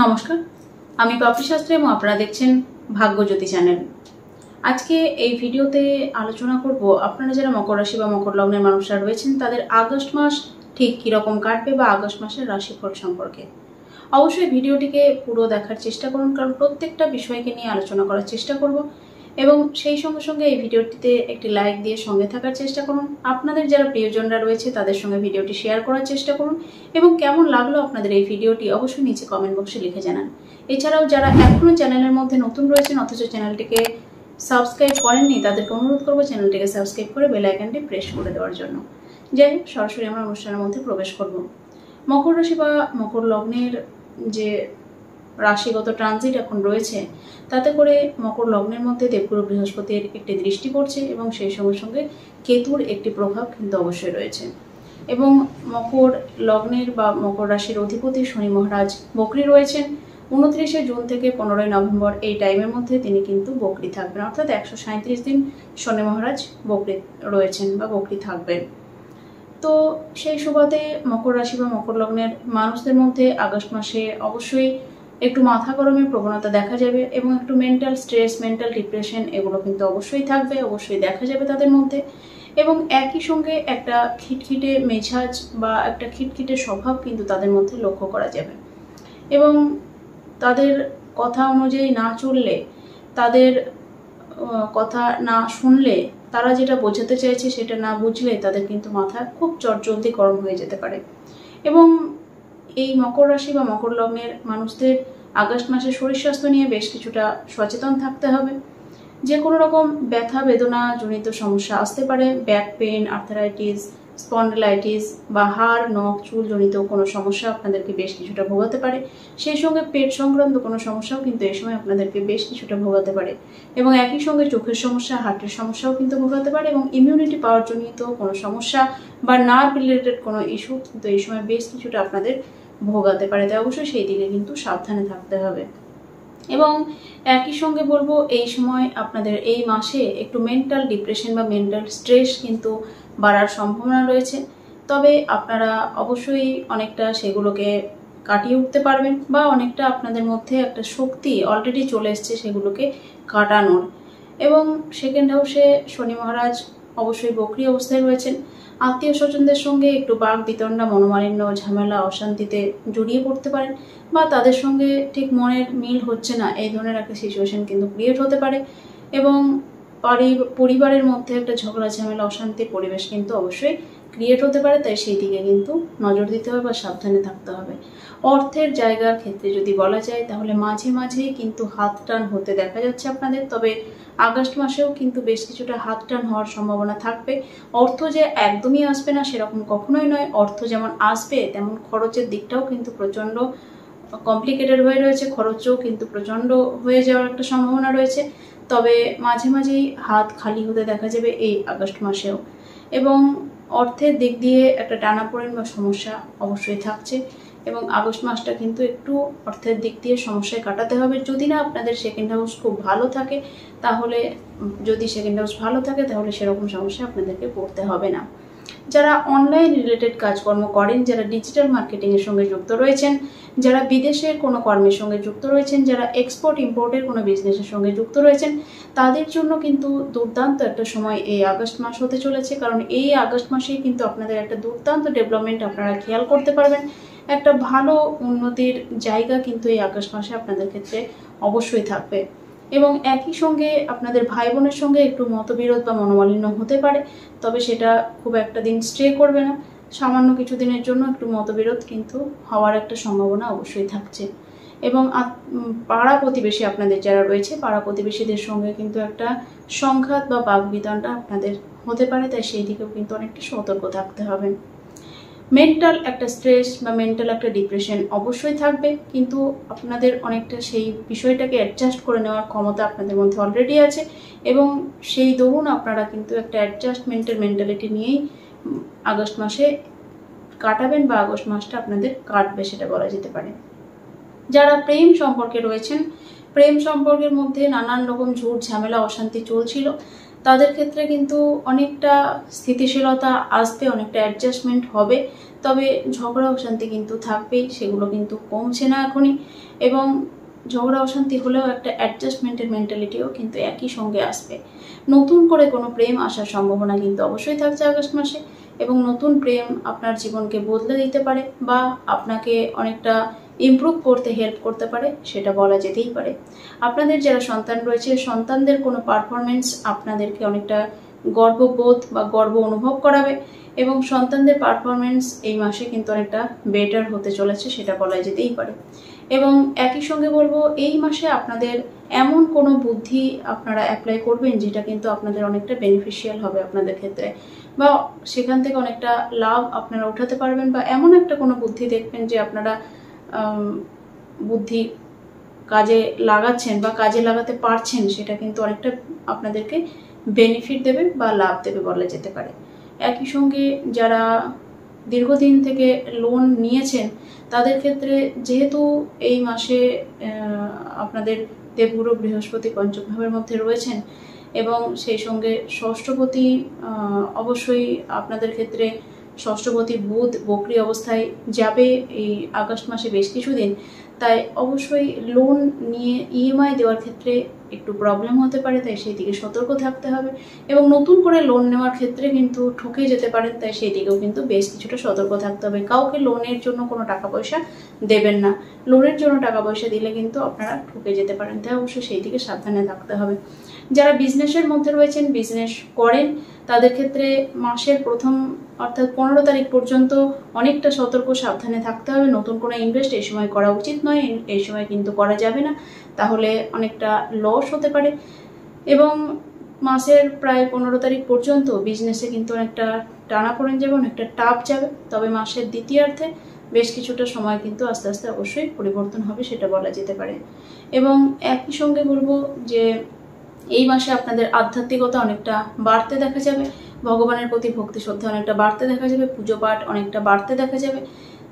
নমস্কার, আমি পাপড়ি শাস্ত্রী এবং আপনারা দেখছেন ভাগ্যজ্যোতি চ্যানেল। আজকে এই ভিডিওতে আলোচনা করব আপনারা যারা মকর রাশি বা মকর লগ্নের মানুষরা রয়েছেন তাদের আগস্ট মাস ঠিক কীরকম কাটবে বা আগস্ট মাসের রাশিফল সম্পর্কে। অবশ্যই ভিডিওটিকে পুরো দেখার চেষ্টা করুন, কারণ প্রত্যেকটা বিষয়কে নিয়ে আলোচনা করার চেষ্টা করব এবং সেই সঙ্গে সঙ্গে এই ভিডিওটিতে একটি লাইক দিয়ে সঙ্গে থাকার চেষ্টা করুন। আপনাদের যারা প্রিয়জনরা রয়েছে তাদের সঙ্গে ভিডিওটি শেয়ার করার চেষ্টা করুন এবং কেমন লাগলো আপনাদের এই ভিডিওটি অবশ্যই নিচে কমেন্ট বক্সে লিখে জানান। এছাড়াও যারা এখনও চ্যানেলের মধ্যে নতুন রয়েছেন অথচ চ্যানেলটিকে সাবস্ক্রাইব করেননি তাদেরকে অনুরোধ করবো চ্যানেলটিকে সাবস্ক্রাইব করে বেল আইকনটি প্রেস করে দেওয়ার জন্য। যাই হোক, সরাসরি আমরা অনুষ্ঠানের মধ্যে প্রবেশ করব। মকর রাশি বা মকর লগ্নের যে রাশিগত ট্রানজিট এখন রয়েছে তাতে করে মকর লগ্নের মধ্যে দেবগুরু বৃহস্পতির একটি দৃষ্টি পড়ছে এবং সেই সঙ্গে সঙ্গে কেতুর একটি প্রভাব কিন্তু অবশ্যই রয়েছে। এবং মকর লগ্নের বা মকর রাশির অধিপতি শনি মহারাজ বকরি রয়েছেন। 29শে জুন থেকে 15ই নভেম্বর এই টাইমের মধ্যে তিনি কিন্তু বকরি থাকবেন, অর্থাৎ 137 দিন শনি মহারাজ বকরি রয়েছেন বা বকরি থাকবেন। তো সেই সুবাদে মকর রাশি বা মকর লগ্নের মানুষদের মধ্যে আগস্ট মাসে অবশ্যই একটু মাথা গরমের প্রবণতা দেখা যাবে এবং একটু মেন্টাল স্ট্রেস, মেন্টাল ডিপ্রেশন এগুলো কিন্তু অবশ্যই থাকবে, অবশ্যই দেখা যাবে তাদের মধ্যে। এবং একই সঙ্গে একটা খিটখিটে মেজাজ বা একটা খিটখিটে স্বভাব কিন্তু তাদের মধ্যে লক্ষ্য করা যাবে এবং তাদের কথা অনুযায়ী না চললে, তাদের কথা না শুনলে, তারা যেটা বোঝাতে চাইছে সেটা না বুঝলে তাদের কিন্তু মাথা খুব চটজলদি গরম হয়ে যেতে পারে। এবং এই মকর রাশি বা মকর লগ্নের মানুষদের আগস্ট মাসে শরীর স্বাস্থ্য নিয়ে বেশ কিছুটা সচেতন থাকতে হবে। যে কোনো রকম ব্যথা বেদনা জনিত সমস্যা আসতে পারে, ব্যাক পেন, আর্থারাইটিস, স্পন্ডিলাইটিস বা হাড় নখ চুল জনিত কোনো সমস্যা আপনাদেরকে বেশ কিছুটা ভোগাতে পারে। সেই সঙ্গে পেট সংক্রান্ত কোনো সমস্যাও কিন্তু এই সময় আপনাদেরকে বেশ কিছুটা ভোগাতে পারে এবং একই সঙ্গে চোখের সমস্যা, হার্টের সমস্যাও কিন্তু ভোগাতে পারে এবং ইমিউনিটি পাওয়ার জনিত কোনো সমস্যা বা নার্ভ রিলেটেড কোনো ইস্যু কিন্তু এই সময় বেশ কিছুটা আপনাদের ভোগাতে পারে। তাই অবশ্যই সেই দিকে কিন্তু সাবধানে থাকতে হবে। এবং একই সঙ্গে বলবো এই সময় আপনাদের এই মাসে একটু মেন্টাল ডিপ্রেশন বা মেন্টাল স্ট্রেস কিন্তু বাড়ার সম্ভাবনা রয়েছে, তবে আপনারা অবশ্যই অনেকটা সেগুলোকে কাটিয়ে উঠতে পারবেন বা অনেকটা আপনাদের মধ্যে একটা শক্তি অলরেডি চলে এসছে সেগুলোকে কাটানোর। এবং সেকেন্ড হাউসে শনি মহারাজ অবশ্যই বকরি অবস্থায় রয়েছেন। আত্মীয় স্বজনদের সঙ্গে একটু বাক বিতণ্ডা, মনোমালিন্য, ঝামেলা, অশান্তিতে জড়িয়ে পড়তে পারেন বা তাদের সঙ্গে ঠিক মনের মিল হচ্ছে না এই ধরনের একটা সিচুয়েশন কিন্তু ক্রিয়েট হতে পারে এবং পরিবারের মধ্যে একটা ঝগড়া, ঝামেলা, অশান্তির পরিবেশ কিন্তু অবশ্যই ক্রিয়েট হতে পারে। তাই সেই দিকে কিন্তু নজর দিতে হবে বা সাবধানে থাকতে হবে। অর্থের জায়গার ক্ষেত্রে যদি বলা যায় তাহলে মাঝে মাঝেই কিন্তু হাত টান হতে দেখা যাচ্ছে আপনাদের, তবে আগস্ট মাসেও কিন্তু বেশ কিছুটা হাত টান হওয়ার সম্ভাবনা থাকবে। অর্থ যে একদমই আসবে না সেরকম কখনোই নয়, অর্থ যেমন আসবে তেমন খরচের দিকটাও কিন্তু প্রচণ্ড কমপ্লিকেটেড হয়ে রয়েছে, খরচও কিন্তু প্রচণ্ড হয়ে যাওয়ার একটা সম্ভাবনা রয়েছে। তবে মাঝে মাঝেই হাত খালি হতে দেখা যাবে এই আগস্ট মাসেও এবং অর্থের দিক দিয়ে একটা টানাপোড়েন বা সমস্যা অবশ্যই থাকছে এবং আগস্ট মাসটা কিন্তু একটু অর্থের দিক দিয়ে সমস্যায় কাটাতে হবে। যদি না আপনাদের সেকেন্ড হাউস খুব ভালো থাকে তাহলে, যদি সেকেন্ড হাউস ভালো থাকে তাহলে সেরকম সমস্যা আপনাদেরকে পড়তে হবে না। যারা অনলাইন রিলেটেড কাজকর্ম করেন, যারা ডিজিটাল মার্কেটিংয়ের সঙ্গে যুক্ত রয়েছেন, যারা বিদেশের কোনো কর্মের সঙ্গে যুক্ত রয়েছেন, যারা এক্সপোর্ট ইম্পোর্টের কোনো বিজনেসের সঙ্গে যুক্ত রয়েছেন তাদের জন্য কিন্তু দুর্দান্ত একটা সময় এই আগস্ট মাস হতে চলেছে, কারণ এই আগস্ট মাসেই কিন্তু আপনাদের একটা দুর্দান্ত ডেভেলপমেন্ট আপনারা খেয়াল করতে পারবেন। একটা ভালো উন্নতির জায়গা কিন্তু এই আগস্ট মাসে আপনাদের ক্ষেত্রে অবশ্যই থাকবে এবং একই সঙ্গে আপনাদের ভাই বোনের সঙ্গে একটু মতবিরোধ বা মনোমালিন্য হতে পারে, তবে সেটা খুব একটা দিন স্টে করবে না, সামান্য কিছু দিনের জন্য একটু মতবিরোধ কিন্তু হওয়ার একটা সম্ভাবনা অবশ্যই থাকছে। এবং পাড়া প্রতিবেশী আপনাদের যারা রয়েছে পাড়া প্রতিবেশীদের সঙ্গে কিন্তু একটা সংঘাত বা বাকবিতণ্ডা আপনাদের হতে পারে, তাই সেই দিকেও কিন্তু অনেকটা সতর্ক থাকতে হবে। মেন্টাল একটা স্ট্রেস বা মেন্টাল একটা ডিপ্রেশন অবশ্যই থাকবে, কিন্তু আপনাদের অনেকটা সেই বিষয়টাকে অ্যাডজাস্ট করে নেওয়ার ক্ষমতা আপনাদের মধ্যে অলরেডি আছে এবং সেই দরুন আপনারা কিন্তু একটা অ্যাডজাস্টমেন্টের মেন্টালিটি নিয়েই আগস্ট মাসে কাটাবেন বা আগস্ট মাসটা আপনাদের কাটবে সেটা বলা যেতে পারে। যারা প্রেম সম্পর্কে রয়েছেন, প্রেম সম্পর্কের মধ্যে নানান রকম ঝুট ঝামেলা অশান্তি চলছিল, তাদের ক্ষেত্রে কিন্তু অনেকটা স্থিতিশীলতা আসবে, অনেকটা অ্যাডজাস্টমেন্ট হবে। তবে ঝগড়া অশান্তি কিন্তু থাকবেই, সেগুলো কিন্তু কমছে না এখনই। এবং ঝগড়া অশান্তি হলেও একটা অ্যাডজাস্টমেন্টের মেন্টালিটিও কিন্তু একই সঙ্গে আসবে। নতুন করে কোনো প্রেম আসার সম্ভাবনা কিন্তু অবশ্যই থাকছে আগস্ট মাসে, এবং নতুন প্রেম আপনার জীবনকে বদলে দিতে পারে বা আপনাকে অনেকটা ইমপ্রুভ করতে হেল্প করতে পারে, সেটা বলা যেতেই পারে। আপনাদের যারা সন্তান রয়েছে, সন্তানদের কোনো পারফরমেন্স আপনাদেরকে অনেকটা গর্ববোধ বা গর্ব অনুভব করাবে, এবং সন্তানদের পারফরমেন্স এই মাসে কিন্তু অনেকটা বেটার হতে চলেছে, সেটা বলা যেতেই পারে। এবং একই সঙ্গে বলবো, এই মাসে আপনাদের এমন কোনো বুদ্ধি আপনারা অ্যাপ্লাই করবেন যেটা কিন্তু আপনাদের অনেকটা বেনিফিশিয়াল হবে আপনাদের ক্ষেত্রে, বা সেখান থেকে অনেকটা লাভ আপনারা উঠাতে পারবেন, বা এমন একটা কোনো বুদ্ধি দেখবেন যে আপনারা বুদ্ধি কাজে লাগাচ্ছেন বা কাজে লাগাতে পারছেন, সেটা কিন্তু অনেকটা আপনাদেরকে বেনিফিট দেবে বা লাভ দেবে বলা যেতে পারে। একই সঙ্গে যারা দীর্ঘদিন থেকে লোন নিয়েছেন, তাদের ক্ষেত্রে যেহেতু এই মাসে আপনাদের দেবগুরু বৃহস্পতি পঞ্চম ভাবের মধ্যে রয়েছেন, এবং সেই সঙ্গে ষষ্ঠপতি অবশ্যই আপনাদের ক্ষেত্রে ষষ্ঠপতি বুধ বক্রি অবস্থায় যাবে এই আগস্ট মাসে বেশ কিছুদিন, তাই অবশ্যই লোন নিয়ে ইএমআই দেওয়ার ক্ষেত্রে একটু প্রবলেম হতে পারে, তাই সেই দিকে সতর্ক থাকতে হবে। এবং নতুন করে লোন নেওয়ার ক্ষেত্রে কিন্তু ঠকে যেতে পারেন, তাই সেই দিকেও কিন্তু বেশ কিছুটা সতর্ক থাকতে হবে। কাউকে লোনের জন্য কোনো টাকা পয়সা দেবেন না, লোনের জন্য টাকা পয়সা দিলে কিন্তু আপনারা ঠকে যেতে পারেন, তাই অবশ্যই সেই দিকে সাবধানে থাকতে হবে। যারা বিজনেসের মধ্যে রয়েছেন, বিজনেস করেন, তাদের ক্ষেত্রে মাসের প্রথম অর্থাৎ 15 তারিখ পর্যন্ত অনেকটা সতর্ক সাবধানে থাকতে হবে। নতুন কোনো ইনভেস্ট এই সময় করা উচিত নয়, এই সময় কিন্তু করা যাবে না, তাহলে অনেকটা লস হতে পারে। এবং মাসের প্রায় 15 তারিখ পর্যন্ত বিজনেসে কিন্তু অনেকটা টানাপোড়েন যাবে, অনেকটা টাপ যাবে। তবে মাসের দ্বিতীয়ার্ধে বেশ কিছুটা সময় কিন্তু আস্তে আস্তে অবশ্যই পরিবর্তন হবে, সেটা বলা যেতে পারে। এবং একই সঙ্গে বলবো যে এই মাসে আপনাদের আধ্যাত্মিকতা অনেকটা বাড়তে দেখা যাবে, ভগবানের প্রতি ভক্তি শ্রদ্ধা অনেকটা বাড়তে দেখা যাবে, পুজো পাঠ অনেকটা বাড়তে দেখা যাবে।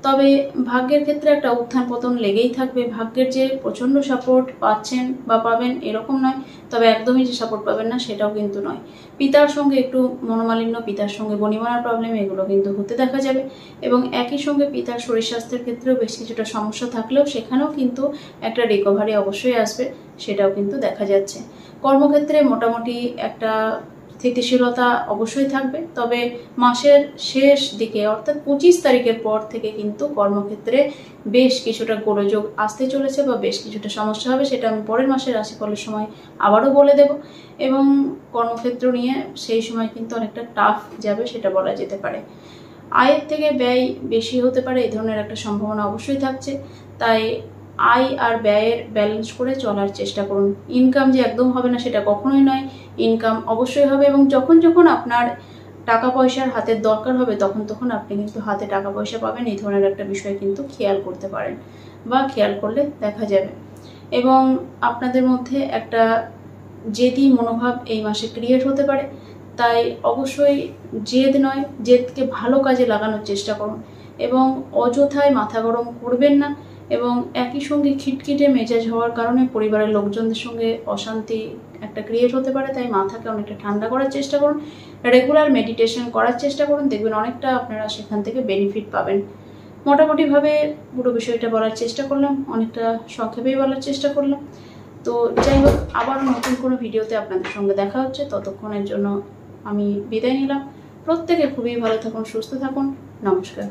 তবে ভাগ্যের ক্ষেত্রে একটা উত্থান পতন লেগেই থাকবে। ভাগ্যের যে প্রচণ্ড সাপোর্ট পাচ্ছেন বা পাবেন এরকম নয়, তবে একদমই যে সাপোর্ট পাবেন না সেটাও কিন্তু নয়। পিতার সঙ্গে একটু মনোমালিন্য, পিতার সঙ্গে বনিমানার প্রবলেম, এগুলো কিন্তু হতে দেখা যাবে। এবং একই সঙ্গে পিতার শরীর স্বাস্থ্যের ক্ষেত্রেও বেশ কিছুটা সমস্যা থাকলেও সেখানেও কিন্তু একটা রিকভারি অবশ্যই আসবে, সেটাও কিন্তু দেখা যাচ্ছে। কর্মক্ষেত্রে মোটামুটি একটা স্থিতিশীলতা অবশ্যই থাকবে, তবে মাসের শেষ দিকে অর্থাৎ 25 তারিখের পর থেকে কিন্তু কর্মক্ষেত্রে বেশ কিছুটা গোলযোগ আসতে চলেছে বা বেশ কিছুটা সমস্যা হবে, সেটা আমি পরের মাসের রাশিফলের সময় আবারও বলে দেব। এবং কর্মক্ষেত্র নিয়ে সেই সময় কিন্তু অনেকটা টাফ যাবে, সেটা বলা যেতে পারে। আয়ের থেকে ব্যয় বেশি হতে পারে, এই ধরনের একটা সম্ভাবনা অবশ্যই থাকছে, তাই আয় আর ব্যয়ের ব্যালেন্স করে চলার চেষ্টা করুন। ইনকাম যে একদম হবে না সেটা কখনোই নয়, ইনকাম অবশ্যই হবে, এবং যখন যখন আপনার টাকা পয়সার হাতের দরকার হবে তখন তখন আপনি কিন্তু হাতে টাকা পয়সা পাবেন, এই ধরনের একটা বিষয় কিন্তু খেয়াল করতে পারেন বা খেয়াল করলে দেখা যাবে। এবং আপনাদের মধ্যে একটা জেদি মনোভাব এই মাসে ক্রিয়েট হতে পারে, তাই অবশ্যই জেদ নয়, জেদকে ভালো কাজে লাগানোর চেষ্টা করুন এবং অযথায় মাথা গরম করবেন না। এবং একই সঙ্গে খিটখিটে মেজাজ হওয়ার কারণে পরিবারের লোকজনদের সঙ্গে অশান্তি একটা ক্রিয়েট হতে পারে, তাই মাথাকে অনেকটা ঠান্ডা করার চেষ্টা করুন, রেগুলার মেডিটেশন করার চেষ্টা করুন, দেখবেন অনেকটা আপনারা সেখান থেকে বেনিফিট পাবেন। মোটামুটিভাবে পুরো বিষয়টা বলার চেষ্টা করলাম, অনেকটা সংক্ষেপেই বলার চেষ্টা করলাম। তো যাই হোক, আবার নতুন কোনো ভিডিওতে আপনাদের সঙ্গে দেখা হচ্ছে, ততক্ষণের জন্য আমি বিদায় নিলাম। প্রত্যেকে খুবই ভালো থাকুন, সুস্থ থাকুন, নমস্কার।